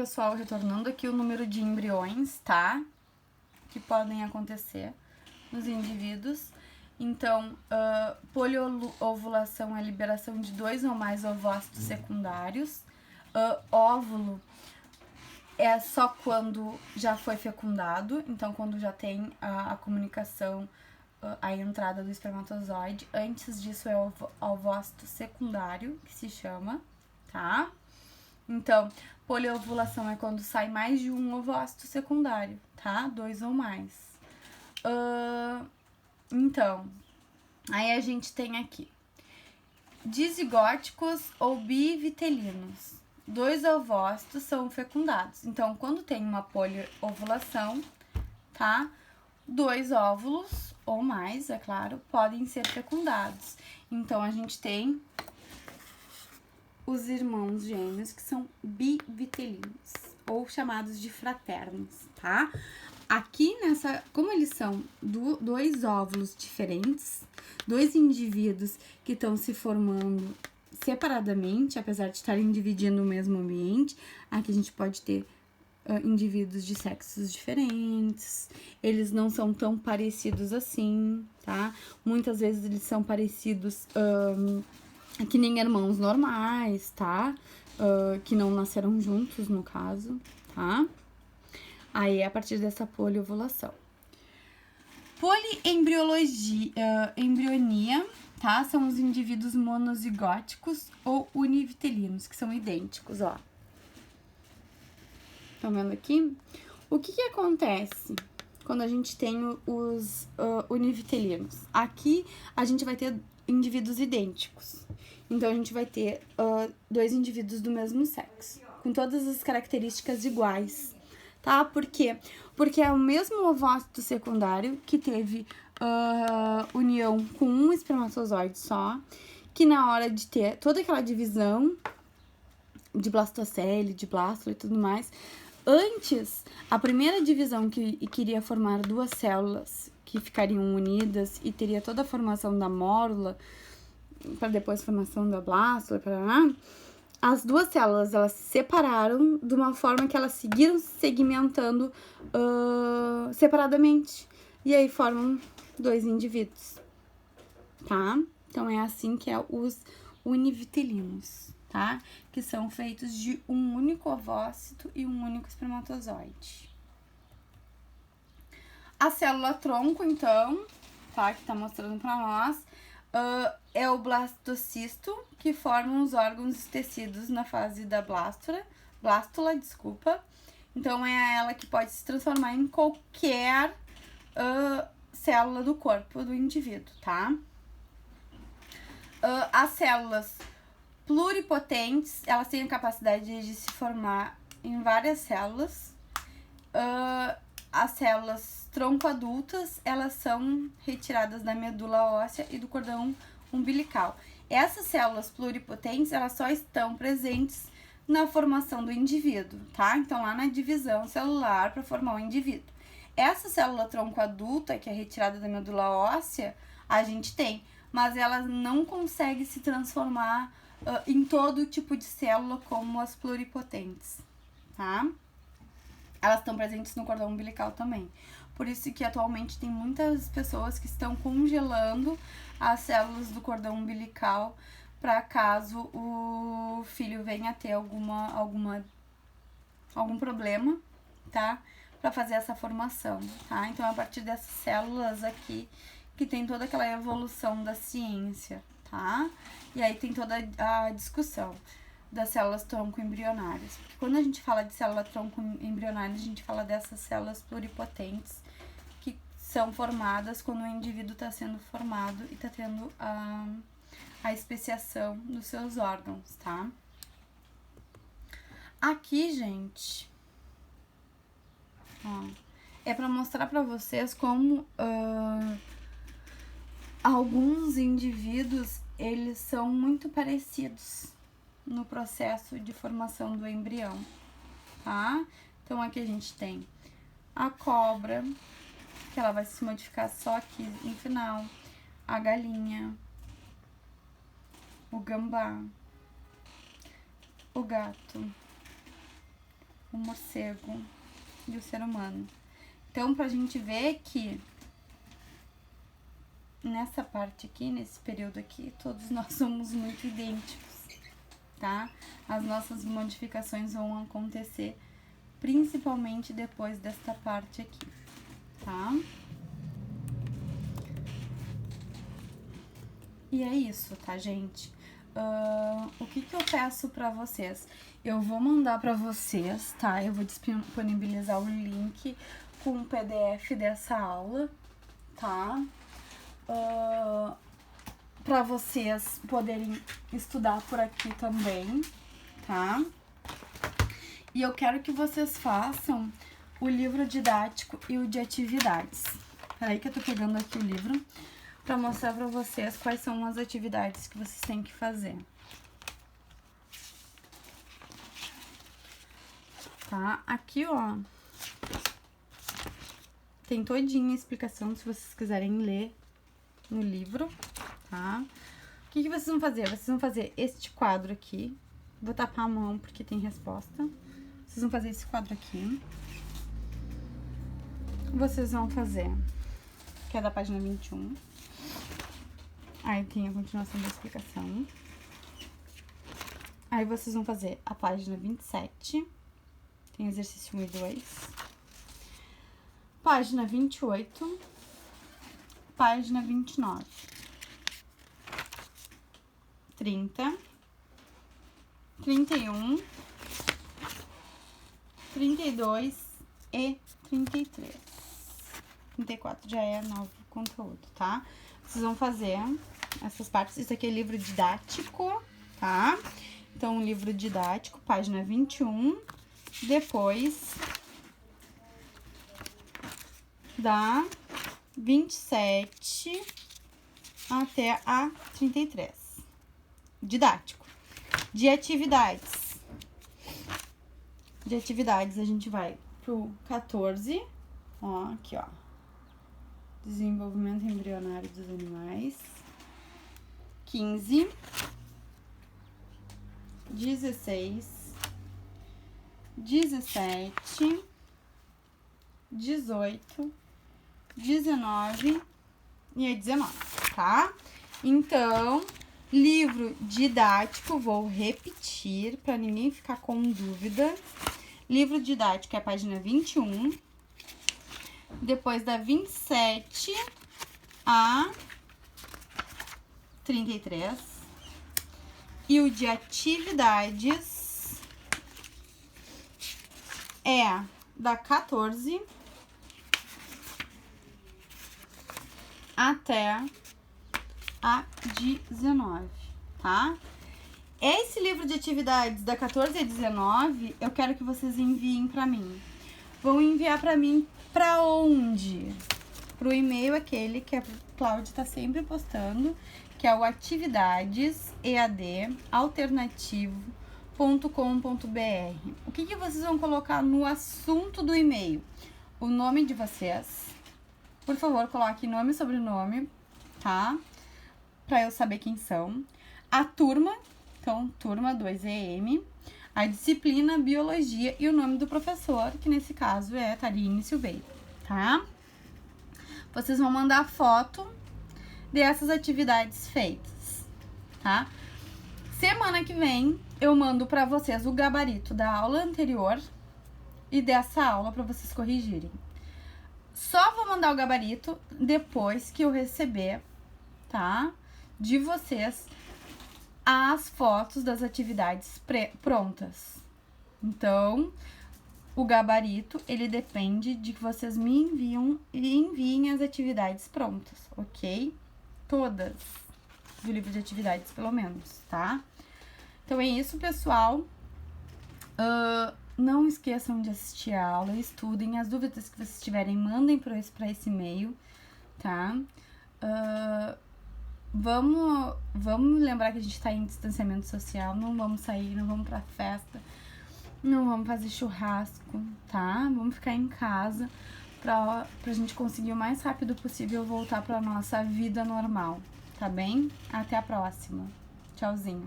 pessoal, retornando aqui o número de embriões, tá? Que podem acontecer nos indivíduos. Então, poliovulação é a liberação de 2 ou mais ovócitos secundários. Óvulo é só quando já foi fecundado, então quando já tem a comunicação, a entrada do espermatozoide. Antes disso é o ovócito secundário, que se chama, tá? Então, poliovulação é quando sai mais de um ovócito secundário, tá? 2 ou mais. Então, aí a gente tem aqui dizigóticos ou bivitelinos. 2 ovócitos são fecundados. Então, quando tem uma poliovulação, tá? 2 óvulos ou mais, é claro, podem ser fecundados. Então, a gente tem os irmãos gêmeos que são bivitelinos, ou chamados de fraternos, tá? Aqui como eles são 2 óvulos diferentes, 2 indivíduos que estão se formando separadamente, apesar de estarem dividindo o mesmo ambiente, aqui a gente pode ter indivíduos de sexos diferentes, eles não são tão parecidos assim, tá? Muitas vezes eles são parecidos que nem irmãos normais, tá? Que não nasceram juntos, no caso, tá? Aí é a partir dessa poliovulação. Embrionia, tá? São os indivíduos monozigóticos ou univitelinos, que são idênticos, ó. Estão vendo aqui? O que acontece quando a gente tem os univitelinos? Aqui a gente vai ter indivíduos idênticos. Então, a gente vai ter 2 indivíduos do mesmo sexo, com todas as características iguais, tá? Por quê? Porque é o mesmo ovócito secundário que teve união com um espermatozoide só, que na hora de ter toda aquela divisão de blastocele, de blástula e tudo mais, antes, a primeira divisão que queria formar 2 células que ficariam unidas e teria toda a formação da mórula, para depois a formação da blástula, as 2 células, elas se separaram de uma forma que elas seguiram segmentando separadamente. E aí formam 2 indivíduos, tá? Então, é assim que é os univitelinos, tá? Que são feitos de um único ovócito e um único espermatozoide. A célula tronco, então, tá? Que tá mostrando pra nós, é o blastocisto, que forma os órgãos e tecidos na fase da blástula. Então, é ela que pode se transformar em qualquer célula do corpo do indivíduo, tá? As células pluripotentes, elas têm a capacidade de se formar em várias células. As células tronco-adultas, elas são retiradas da medula óssea e do cordão umbilical. Essas células pluripotentes, elas só estão presentes na formação do indivíduo, tá? Então, lá na divisão celular para formar o indivíduo. Essa célula tronco-adulta, que é retirada da medula óssea, a gente tem, mas ela não consegue se transformar em todo tipo de célula como as pluripotentes, tá? Elas estão presentes no cordão umbilical também. Por isso que atualmente tem muitas pessoas que estão congelando as células do cordão umbilical para caso o filho venha a ter algum problema, tá? Para fazer essa formação, tá? Então, é a partir dessas células aqui que tem toda aquela evolução da ciência, tá? E aí tem toda a discussão das células tronco-embrionárias. Porque quando a gente fala de célula tronco-embrionária, a gente fala dessas células pluripotentes que são formadas quando o indivíduo está sendo formado e está tendo a especiação dos seus órgãos, tá? Aqui, gente, ó, é para mostrar para vocês como alguns indivíduos, eles são muito parecidos no processo de formação do embrião, tá? Então, aqui a gente tem a cobra, que ela vai se modificar só aqui no final, a galinha, o gambá, o gato, o morcego e o ser humano. Então, pra gente ver que nessa parte aqui, nesse período aqui, todos nós somos muito idênticos, tá? As nossas modificações vão acontecer principalmente depois desta parte aqui, tá? E é isso, tá, gente? O que eu peço pra vocês? Eu vou mandar pra vocês, tá? Eu vou disponibilizar o link com o PDF dessa aula, tá? Pra vocês poderem estudar por aqui também, tá? E eu quero que vocês façam o livro didático e o de atividades. Peraí que eu tô pegando aqui o livro pra mostrar pra vocês quais são as atividades que vocês têm que fazer. Tá? Aqui, ó, tem todinha a explicação, se vocês quiserem ler no livro, tá? O que vocês vão fazer? Vocês vão fazer este quadro aqui. Vou tapar a mão porque tem resposta. Vocês vão fazer esse quadro aqui. Vocês vão fazer, que é da página 21. Aí tem a continuação da explicação. Aí vocês vão fazer a página 27. Tem exercício 1 e 2. Página 28. Página 29. 30. 31. 32 e 33. 34 já é novo conteúdo, tá? Vocês vão fazer essas partes. Isso aqui é livro didático, tá? Então, livro didático, página 21. Depois da 27 até a 33. Didático. De atividades. De atividades, a gente vai pro 14. Ó, aqui, ó. Desenvolvimento embrionário dos animais. 15. 16. 17. 18. 19 e 19, tá? Então, livro didático, vou repetir para ninguém ficar com dúvida. Livro didático é a página 21. Depois da 27 a 33. E o de atividades é da 14 até a 19, tá? Esse livro de atividades da 14 a 19, eu quero que vocês enviem pra mim. Vão enviar pra mim pra onde? Pro e-mail aquele que a Cláudia tá sempre postando, que é o atividadesalternativo.com.br. O que vocês vão colocar no assunto do e-mail? O nome de vocês. Por favor, coloque nome e sobrenome, tá? Pra eu saber quem são. A turma, então, turma 2EM. A disciplina, biologia e o nome do professor, que nesse caso é Taline Silveira, tá? Vocês vão mandar foto dessas atividades feitas, tá? Semana que vem, eu mando pra vocês o gabarito da aula anterior e dessa aula pra vocês corrigirem. Só vou mandar o gabarito depois que eu receber, tá? De vocês as fotos das atividades prontas. Então, o gabarito, ele depende de que vocês me enviem as atividades prontas, ok? Todas do livro de atividades, pelo menos, tá? Então, é isso, pessoal. Não esqueçam de assistir a aula, estudem. As dúvidas que vocês tiverem, mandem pra esse e-mail, tá? Vamos lembrar que a gente tá em distanciamento social, não vamos sair, não vamos pra festa, não vamos fazer churrasco, tá? Vamos ficar em casa pra gente conseguir o mais rápido possível voltar pra nossa vida normal, tá bem? Até a próxima. Tchauzinho.